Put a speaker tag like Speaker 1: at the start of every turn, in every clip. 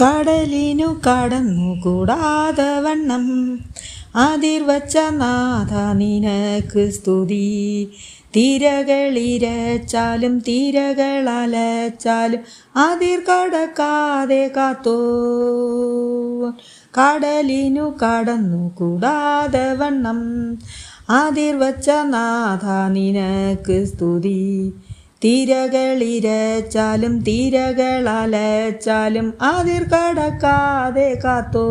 Speaker 1: കടലിനു കടന്നുകൂടാതെ വണ്ണം അതിർവച്ച നാഥ നിനക്ക് സ്തുതി. തിരകളിരച്ചാലും തിരകളലച്ചാലും അതിർ കടക്കാതെ കാത്തോ. കടലിനു കടന്നുകൂടാതെ വണ്ണം അതിർവച്ച നാഥ നിനക്ക് സ്തുതി. തിരകളിരച്ചാലും തിരകളലച്ചാലും അതിർ കടക്കാതെ കാത്തോ.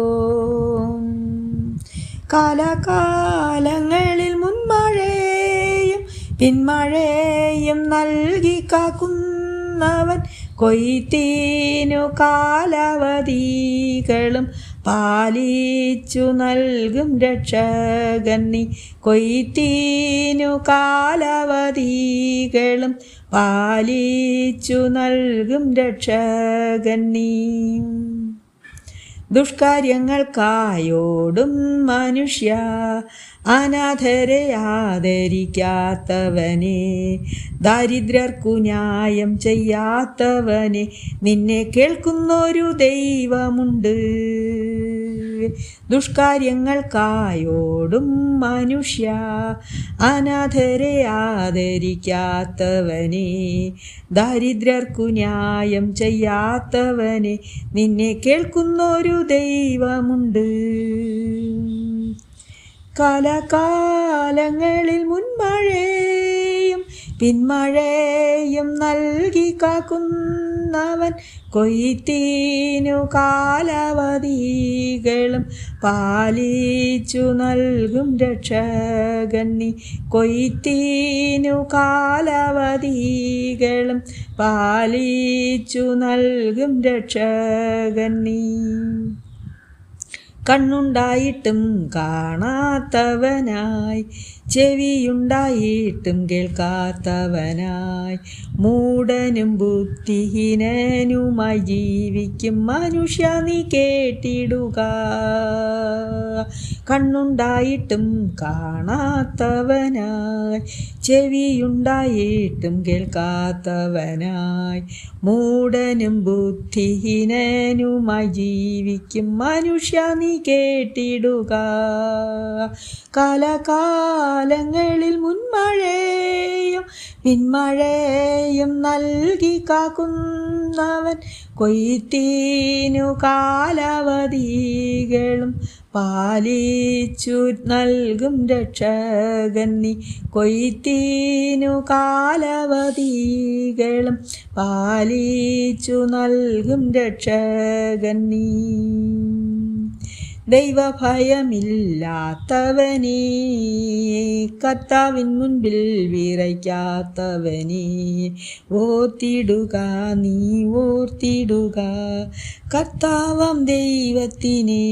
Speaker 1: കാലകാലങ്ങളിൽ മുൻമഴയും പിന്മഴയും നൽകി കാക്കുന്നവൻ. കൊയ്ത്തിനു കാലാവധികളും പാലിച്ചു നൽകും രക്ഷകൻ നീ. കൊയ്ത്തിനു കാലാവധികളും പാലിച്ചു നൽകും രക്ഷകൻ നീ. ദുഷ്കാര്യങ്ങൾക്കായോടും മനുഷ്യ അനാഥരെ ആദരിക്കാത്തവനെ, ദരിദ്രർക്കു ന്യായം ചെയ്യാത്തവനെ, നിന്നെ കേൾക്കുന്നൊരു ദൈവമുണ്ട്. ദുഷ്കാര്യങ്ങൾക്കായോടും മനുഷ്യ അനാഥരെ ആദരിക്കാത്തവനെ, ദരിദ്രർക്കു ന്യായം ചെയ്യാത്തവനെ, നിന്നെ കേൾക്കുന്നൊരു ദൈവമുണ്ട്. കാലകാലങ്ങളിൽ മുൻമഴയും പിന്മഴയും നൽകി കാക്കുന്നവൻ. കൊയ്ത്തിനു കാലാവധികളും പാലിച്ചു നൽകും രക്ഷകൻ നീ. കൊയ്ത്തിനു കാലാവധികളും പാലിച്ചു നൽകും രക്ഷകൻ നീ. കണ്ണുണ്ടായിട്ടും കാണാത്തവനായി, ചെവിയുണ്ടായിട്ടും കേൾക്കാത്തവനായി, മൂഢനും ബുദ്ധിഹീനനുമായി ജീവിക്കും മനുഷ്യ നീ കേട്ടിടുക. കണ്ണുണ്ടായിട്ടും കാണാത്തവനായി, ചെവിയുണ്ടായിട്ടും കേൾക്കാത്തവനായി, മൂഢനും ബുദ്ധിഹീനനുമായി ജീവിക്കും മനുഷ്യ നീ കേട്ടിടുക. കാലകാലങ്ങളിൽ മുൻമഴയും പിന്മഴയും നൽകി കാക്കുന്നവൻ. കൊയ്ത്തിനു കാലാവധികളും പാലിച്ചു നൽകും രക്ഷകൻ നീ. കൊയ്ത്തിനു കാലാവധികളും പാലിച്ചു നൽകും രക്ഷകൻ നീ. ദൈവഭയമില്ലാത്തവനേ, കർത്താവിൻ മുൻപിൽ വിറയ്ക്കാത്തവനേ, ഓർത്തിടുക നീ ഓർത്തിടുക കർത്താവാം ദൈവത്തിനെ.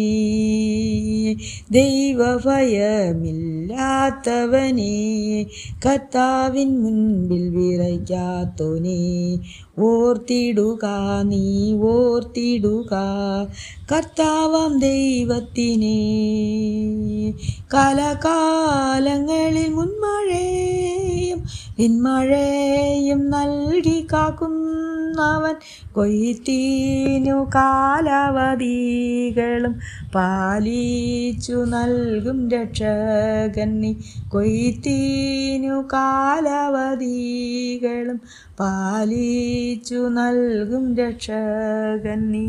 Speaker 1: ദൈവഭയമില്ലാത്തവനേ, കർത്താവിൻ മുൻപിൽ വിറയ്ക്കാത്തോനേ, ഓർത്തിടുക നീ ഓർത്തിടുക കർത്താവാം ദൈവത്തിനെ. കാലകാലങ്ങളിൽ മുൻമഴയും പിന്മഴയും നൽകി കാക്കുന്നവൻ. കൊയ്ത്തിനു കാലാവധികളും പാലിച്ചു നൽകും രക്ഷകൻ നീ. കൊയ്ത്തിനു കാലാവധികളും പാലിച്ചു നൽകും രക്ഷകൻ നീ.